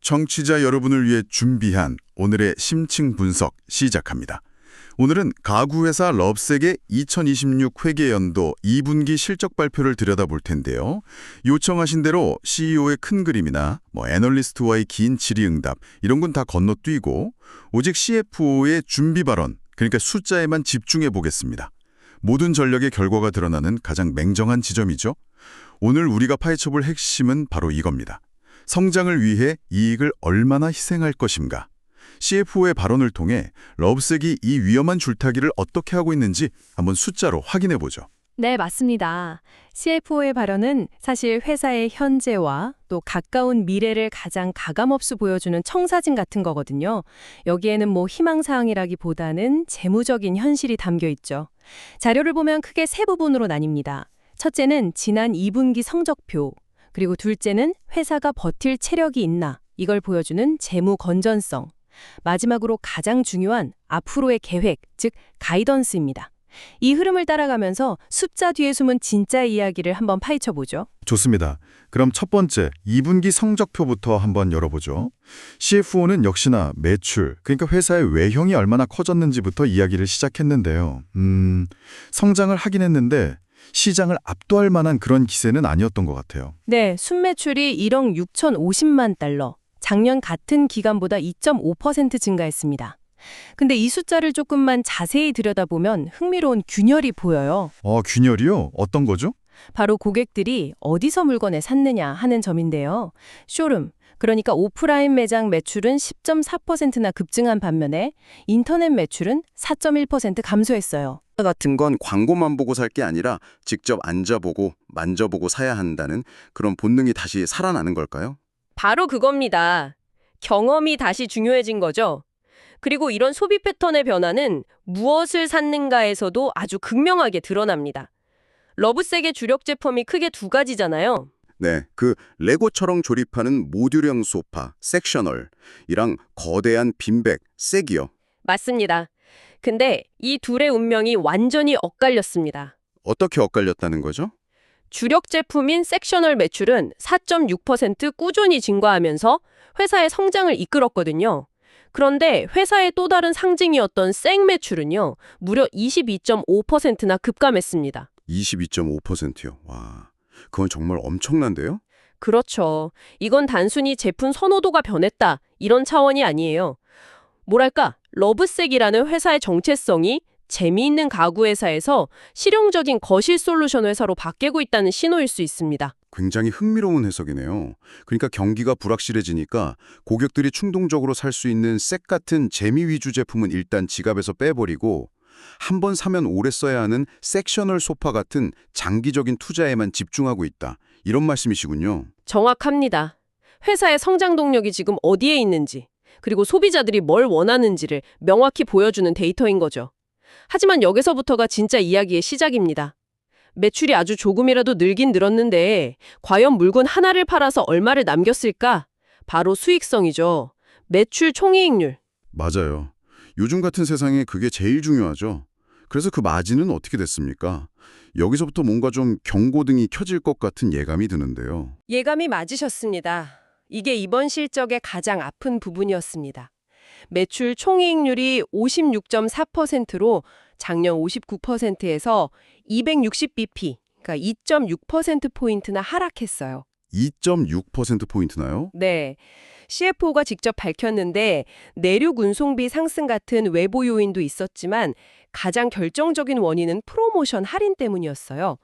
청취자 여러분을 위해 준비한 오늘의 심층 분석 시작합니다. 오늘은 가구회사 럽색의 2026 회계연도 2분기 실적 발표를 들여다볼 텐데요. 요청하신 대로 CEO의 큰 그림이나 애널리스트와의 긴 질의응답 이런 건 다 건너뛰고 오직 CFO의 준비 발언, 그러니까 숫자에만 집중해 보겠습니다. 모든 전력의 결과가 드러나는 가장 맹정한 지점이죠. 오늘 우리가 파헤쳐볼 핵심은 바로 이겁니다. 성장을 위해 이익을 얼마나 희생할 것인가. CFO의 발언을 통해 럽색이 이 위험한 줄타기를 어떻게 하고 있는지 한번 숫자로 확인해 보죠. 네, 맞습니다. CFO의 발언은 사실 회사의 현재와 또 가까운 미래를 가장 가감없이 보여주는 청사진 같은 거거든요. 여기에는 희망사항이라기보다는 재무적인 현실이 담겨 있죠. 자료를 보면 크게 세 부분으로 나뉩니다. 첫째는 지난 2분기 성적표, 그리고 둘째는 회사가 버틸 체력이 있나, 이걸 보여주는 재무 건전성. 마지막으로 가장 중요한 앞으로의 계획, 즉 가이던스입니다. 이 흐름을 따라가면서 숫자 뒤에 숨은 진짜 이야기를 한번 파헤쳐보죠. 좋습니다. 그럼 첫 번째, 2분기 성적표부터 한번 열어보죠. CFO는 역시나 매출, 그러니까 회사의 외형이 얼마나 커졌는지부터 이야기를 시작했는데요. 성장을 하긴 했는데 시장을 압도할 만한 그런 기세는 아니었던 것 같아요. 네, 순매출이 1억 6,050만 달러. 작년 같은 기간보다 2.5% 증가했습니다. 근데 이 숫자를 조금만 자세히 들여다보면 흥미로운 균열이 보여요. 균열이요? 어떤 거죠? 바로 고객들이 어디서 물건을 샀느냐 하는 점인데요. 쇼룸, 그러니까 오프라인 매장 매출은 10.4%나 급증한 반면에 인터넷 매출은 4.1% 감소했어요. 같은 건 광고만 보고 살 게 아니라 직접 앉아보고 만져보고 사야 한다는 그런 본능이 다시 살아나는 걸까요? 바로 그겁니다. 경험이 다시 중요해진 거죠. 그리고 이런 소비 패턴의 변화는 무엇을 샀는가에서도 아주 극명하게 드러납니다. 러브색의 주력 제품이 크게 두 가지잖아요. 네, 그 레고처럼 조립하는 모듈형 소파, 섹셔널이랑 거대한 빈백, 색이요. 맞습니다. 근데 이 둘의 운명이 완전히 엇갈렸습니다. 어떻게 엇갈렸다는 거죠? 주력 제품인 섹셔널 매출은 4.6% 꾸준히 증가하면서 회사의 성장을 이끌었거든요. 그런데 회사의 또 다른 상징이었던 색 매출은요, 무려 22.5%나 급감했습니다. 22.5%요. 와, 그건 정말 엄청난데요? 그렇죠. 이건 단순히 제품 선호도가 변했다, 이런 차원이 아니에요. 뭐랄까, 러브색이라는 회사의 정체성이 재미있는 가구 회사에서 실용적인 거실 솔루션 회사로 바뀌고 있다는 신호일 수 있습니다. 굉장히 흥미로운 해석이네요. 그러니까 경기가 불확실해지니까 고객들이 충동적으로 살 수 있는 색 같은 재미 위주 제품은 일단 지갑에서 빼버리고 한 번 사면 오래 써야 하는 섹셔널 소파 같은 장기적인 투자에만 집중하고 있다. 이런 말씀이시군요. 정확합니다. 회사의 성장 동력이 지금 어디에 있는지, 그리고 소비자들이 뭘 원하는지를 명확히 보여주는 데이터인 거죠. 하지만 여기서부터가 진짜 이야기의 시작입니다. 매출이 아주 조금이라도 늘긴 늘었는데 과연 물건 하나를 팔아서 얼마를 남겼을까? 바로 수익성이죠. 매출 총이익률. 맞아요. 요즘 같은 세상에 그게 제일 중요하죠. 그래서 그 마진은 어떻게 됐습니까? 여기서부터 뭔가 좀 경고등이 켜질 것 같은 예감이 드는데요. 예감이 맞으셨습니다. 이게 이번 실적의 가장 아픈 부분이었습니다. 매출 총이익률이 56.4%로 작년 59%에서 260bp, 그러니까 2.6%포인트나 하락했어요. 2.6%포인트나요? 네. CFO가 직접 밝혔는데 내륙 운송비 상승 같은 외부 요인도 있었지만 가장 결정적인 원인은 프로모션 할인 때문이었어요.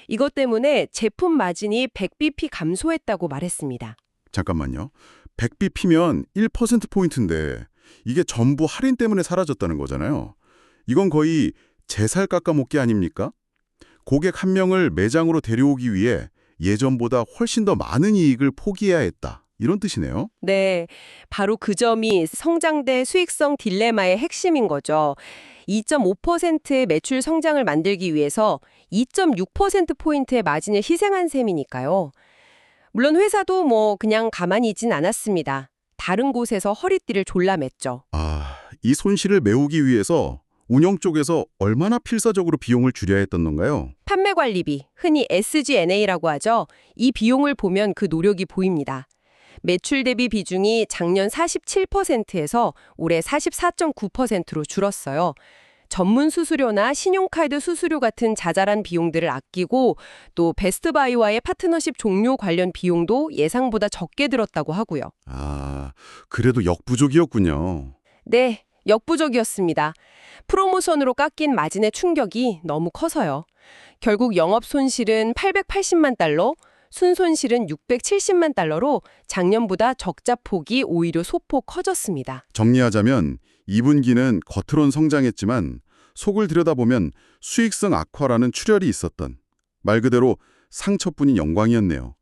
이것 때문에 제품 마진이 100bp 감소했다고 말했습니다. 잠깐만요. 100bp면 1%포인트인데 이게 전부 할인 때문에 사라졌다는 거잖아요. 이건 거의 제 살 깎아먹기 아닙니까? 고객 한 명을 매장으로 데려오기 위해 예전보다 훨씬 더 많은 이익을 포기해야 했다. 이런 뜻이네요. 네, 바로 그 점이 성장 대 수익성 딜레마의 핵심인 거죠. 2.5%의 매출 성장을 만들기 위해서 2.6%포인트의 마진을 희생한 셈이니까요. 물론 회사도 그냥 가만히 있진 않았습니다. 다른 곳에서 허리띠를 졸라맸죠. 이 손실을 메우기 위해서 운영 쪽에서 얼마나 필사적으로 비용을 줄여야 했던 건가요? 판매 관리비, 흔히 SG&A라고 하죠. 이 비용을 보면 그 노력이 보입니다. 매출 대비 비중이 작년 47%에서 올해 44.9%로 줄었어요. 전문 수수료나 신용카드 수수료 같은 자잘한 비용들을 아끼고 또 베스트바이와의 파트너십 종료 관련 비용도 예상보다 적게 들었다고 하고요. 아, 그래도 역부족이었군요. 네, 역부족이었습니다. 프로모션으로 깎인 마진의 충격이 너무 커서요. 결국 영업 손실은 880만 달러, 순손실은 670만 달러로 작년보다 적자 폭이 오히려 소폭 커졌습니다. 정리하자면 2분기는 겉으론 성장했지만 속을 들여다보면 수익성 악화라는 출혈이 있었던, 말 그대로 상처뿐인 영광이었네요.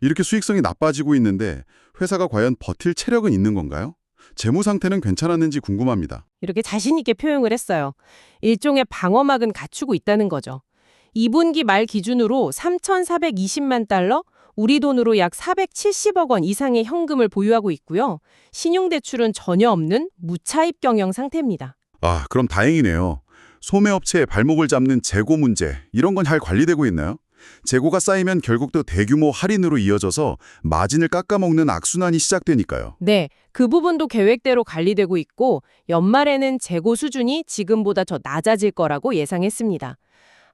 이렇게 수익성이 나빠지고 있는데 회사가 과연 버틸 체력은 있는 건가요? 재무 상태는 괜찮았는지 궁금합니다. 이렇게 자신 있게 표현을 했어요. 일종의 방어막은 갖추고 있다는 거죠. 2분기 말 기준으로 3,420만 달러, 우리 돈으로 약 470억 원 이상의 현금을 보유하고 있고요. 신용대출은 전혀 없는 무차입 경영 상태입니다. 아, 그럼 다행이네요. 소매업체의 발목을 잡는 재고 문제, 이런 건 잘 관리되고 있나요? 재고가 쌓이면 결국 또 대규모 할인으로 이어져서 마진을 깎아먹는 악순환이 시작되니까요. 네, 그 부분도 계획대로 관리되고 있고 연말에는 재고 수준이 지금보다 더 낮아질 거라고 예상했습니다.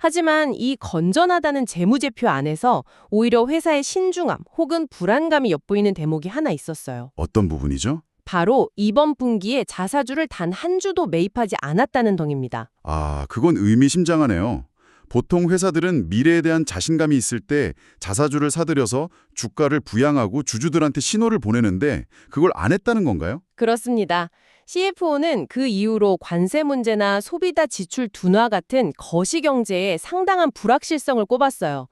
하지만 이 건전하다는 재무제표 안에서 오히려 회사의 신중함 혹은 불안감이 엿보이는 대목이 하나 있었어요. 어떤 부분이죠? 바로 이번 분기에 자사주를 단 한 주도 매입하지 않았다는 덩입니다. 아, 그건 의미심장하네요. 보통 회사들은 미래에 대한 자신감이 있을 때 자사주를 사들여서 주가를 부양하고 주주들한테 신호를 보내는데 그걸 안 했다는 건가요? 그렇습니다. CFO는 그 이후로 관세 문제나 소비자 지출 둔화 같은 거시경제에 상당한 불확실성을 꼽았어요.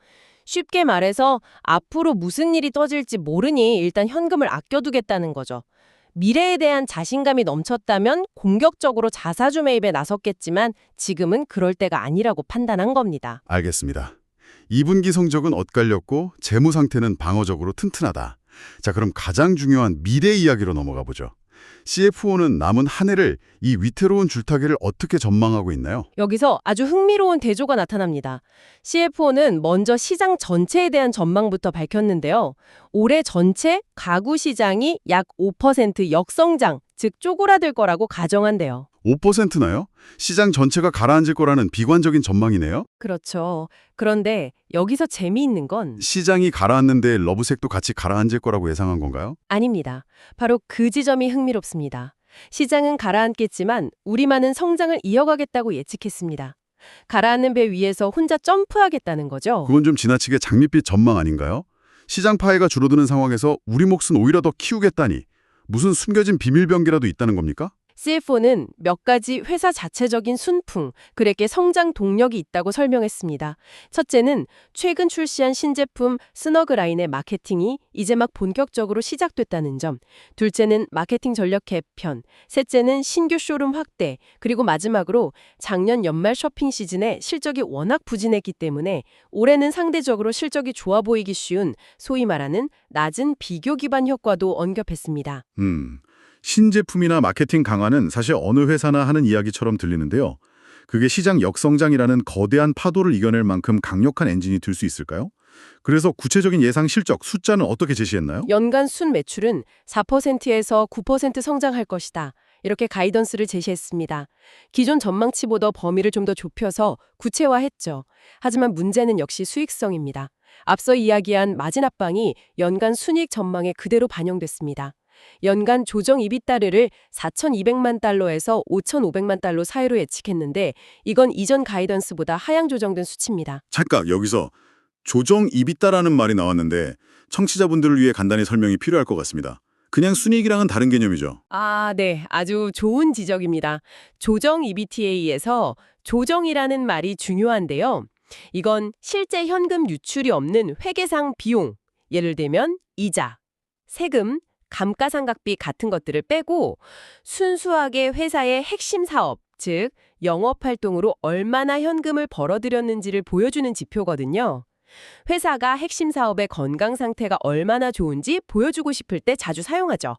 쉽게 말해서 앞으로 무슨 일이 떠질지 모르니 일단 현금을 아껴두겠다는 거죠. 미래에 대한 자신감이 넘쳤다면 공격적으로 자사주 매입에 나섰겠지만 지금은 그럴 때가 아니라고 판단한 겁니다. 알겠습니다. 2분기 성적은 엇갈렸고 재무 상태는 방어적으로 튼튼하다. 자, 그럼 가장 중요한 미래 이야기로 넘어가 보죠. CFO는 남은 한 해를 이 위태로운 줄타기를 어떻게 전망하고 있나요? 여기서 아주 흥미로운 대조가 나타납니다. CFO는 먼저 시장 전체에 대한 전망부터 밝혔는데요. 올해 전체 가구 시장이 약 5% 역성장, 즉 쪼그라들 거라고 가정한대요. 5%나요? 시장 전체가 가라앉을 거라는 비관적인 전망이네요? 그렇죠. 그런데 여기서 재미있는 건 시장이 가라앉는데 러브색도 같이 가라앉을 거라고 예상한 건가요? 아닙니다. 바로 그 지점이 흥미롭습니다. 시장은 가라앉겠지만 우리만은 성장을 이어가겠다고 예측했습니다. 가라앉는 배 위에서 혼자 점프하겠다는 거죠. 그건 좀 지나치게 장밋빛 전망 아닌가요? 시장 파이가 줄어드는 상황에서 우리 몫은 오히려 더 키우겠다니 무슨 숨겨진 비밀병기라도 있다는 겁니까? CFO는 몇 가지 회사 자체적인 순풍, 그레게 성장 동력이 있다고 설명했습니다. 첫째는 최근 출시한 신제품 스너그라인의 마케팅이 이제 막 본격적으로 시작됐다는 점, 둘째는 마케팅 전략 개편, 셋째는 신규 쇼룸 확대, 그리고 마지막으로 작년 연말 쇼핑 시즌에 실적이 워낙 부진했기 때문에 올해는 상대적으로 실적이 좋아 보이기 쉬운 소위 말하는 낮은 비교 기반 효과도 언급했습니다. 신제품이나 마케팅 강화는 사실 어느 회사나 하는 이야기처럼 들리는데요. 그게 시장 역성장이라는 거대한 파도를 이겨낼 만큼 강력한 엔진이 될 수 있을까요? 그래서 구체적인 예상 실적, 숫자는 어떻게 제시했나요? 연간 순 매출은 4%에서 9% 성장할 것이다. 이렇게 가이던스를 제시했습니다. 기존 전망치보다 범위를 좀 더 좁혀서 구체화했죠. 하지만 문제는 역시 수익성입니다. 앞서 이야기한 마진 압박이 연간 순이익 전망에 그대로 반영됐습니다. 연간 조정 EBITDA를 4,200만 달러에서 5,500만 달러 사이로 예측했는데 이건 이전 가이던스보다 하향 조정된 수치입니다. 잠깐, 여기서 조정 EBITDA라는 말이 나왔는데 청취자분들을 위해 간단히 설명이 필요할 것 같습니다. 그냥 순이익이랑은 다른 개념이죠. 네. 아주 좋은 지적입니다. 조정 EBITDA에서 조정이라는 말이 중요한데요. 이건 실제 현금 유출이 없는 회계상 비용, 예를 들면 이자, 세금, 감가상각비 같은 것들을 빼고 순수하게 회사의 핵심 사업, 즉 영업활동으로 얼마나 현금을 벌어들였는지를 보여주는 지표거든요. 회사가 핵심 사업의 건강 상태가 얼마나 좋은지 보여주고 싶을 때 자주 사용하죠.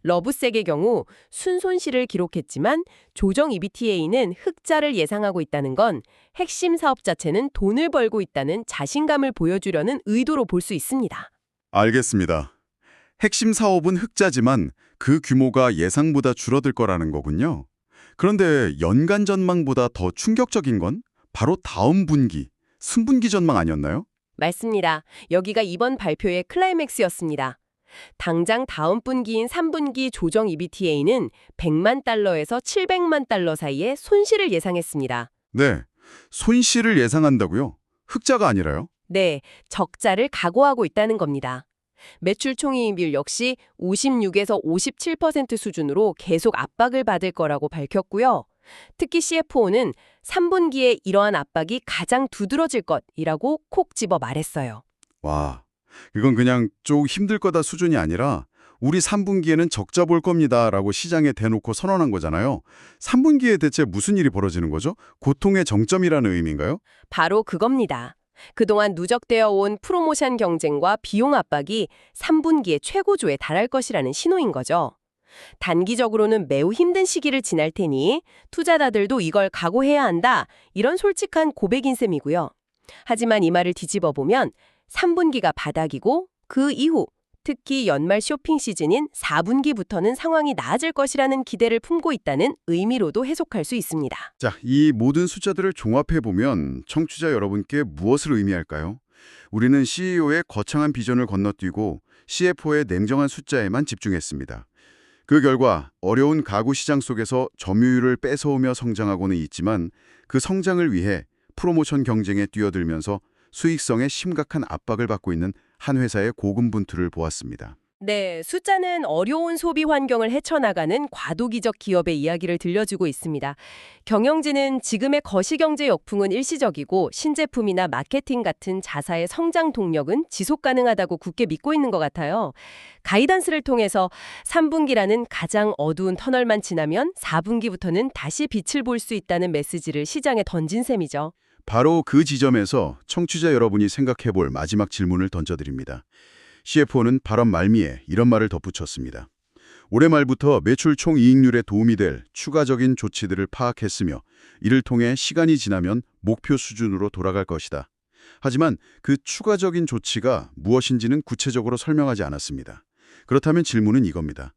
러브색의 경우 순손실을 기록했지만 조정 EBITDA는 흑자를 예상하고 있다는 건 핵심 사업 자체는 돈을 벌고 있다는 자신감을 보여주려는 의도로 볼 수 있습니다. 알겠습니다. 핵심 사업은 흑자지만 그 규모가 예상보다 줄어들 거라는 거군요. 그런데 연간 전망보다 더 충격적인 건 바로 다음 분기, 순분기 전망 아니었나요? 맞습니다. 여기가 이번 발표의 클라이맥스였습니다. 당장 다음 분기인 3분기 조정 EBITDA는 100만 달러에서 700만 달러 사이의 손실을 예상했습니다. 네, 손실을 예상한다고요? 흑자가 아니라요? 네, 적자를 각오하고 있다는 겁니다. 매출 총이익률 역시 56에서 57% 수준으로 계속 압박을 받을 거라고 밝혔고요. 특히 CFO는 3분기에 이러한 압박이 가장 두드러질 것이라고 콕 집어 말했어요. 와, 이건 그냥 좀 힘들 거다 수준이 아니라 우리 3분기에는 적자 볼 겁니다라고 시장에 대놓고 선언한 거잖아요. 3분기에 대체 무슨 일이 벌어지는 거죠? 고통의 정점이라는 의미인가요? 바로 그겁니다. 그동안 누적되어 온 프로모션 경쟁과 비용 압박이 3분기에 최고조에 달할 것이라는 신호인 거죠. 단기적으로는 매우 힘든 시기를 지날 테니 투자자들도 이걸 각오해야 한다. 이런 솔직한 고백인 셈이고요. 하지만 이 말을 뒤집어 보면 3분기가 바닥이고 그 이후 특히 연말 쇼핑 시즌인 4분기부터는 상황이 나아질 것이라는 기대를 품고 있다는 의미로도 해석할 수 있습니다. 자, 이 모든 숫자들을 종합해보면 청취자 여러분께 무엇을 의미할까요? 우리는 CEO의 거창한 비전을 건너뛰고 CFO의 냉정한 숫자에만 집중했습니다. 그 결과 어려운 가구 시장 속에서 점유율을 뺏어오며 성장하고는 있지만 그 성장을 위해 프로모션 경쟁에 뛰어들면서 수익성에 심각한 압박을 받고 있는 한 회사의 고군분투를 보았습니다. 네, 숫자는 어려운 소비 환경을 헤쳐나가는 과도기적 기업의 이야기를 들려주고 있습니다. 경영진은 지금의 거시경제 역풍은 일시적이고 신제품이나 마케팅 같은 자사의 성장 동력은 지속 가능하다고 굳게 믿고 있는 것 같아요. 가이던스를 통해서 3분기라는 가장 어두운 터널만 지나면 4분기부터는 다시 빛을 볼 수 있다는 메시지를 시장에 던진 셈이죠. 바로 그 지점에서 청취자 여러분이 생각해볼 마지막 질문을 던져드립니다. CFO는 발언 말미에 이런 말을 덧붙였습니다. 올해 말부터 매출 총이익률에 도움이 될 추가적인 조치들을 파악했으며 이를 통해 시간이 지나면 목표 수준으로 돌아갈 것이다. 하지만 그 추가적인 조치가 무엇인지는 구체적으로 설명하지 않았습니다. 그렇다면 질문은 이겁니다.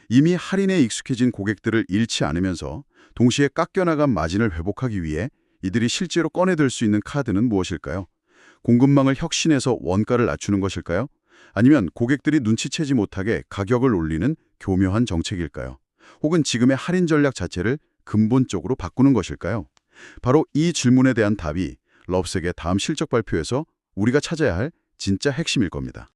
이미 할인에 익숙해진 고객들을 잃지 않으면서 동시에 깎여나간 마진을 회복하기 위해 이들이 실제로 꺼내들 수 있는 카드는 무엇일까요? 공급망을 혁신해서 원가를 낮추는 것일까요? 아니면 고객들이 눈치채지 못하게 가격을 올리는 교묘한 정책일까요? 혹은 지금의 할인 전략 자체를 근본적으로 바꾸는 것일까요? 바로 이 질문에 대한 답이 럽색의 다음 실적 발표에서 우리가 찾아야 할 진짜 핵심일 겁니다.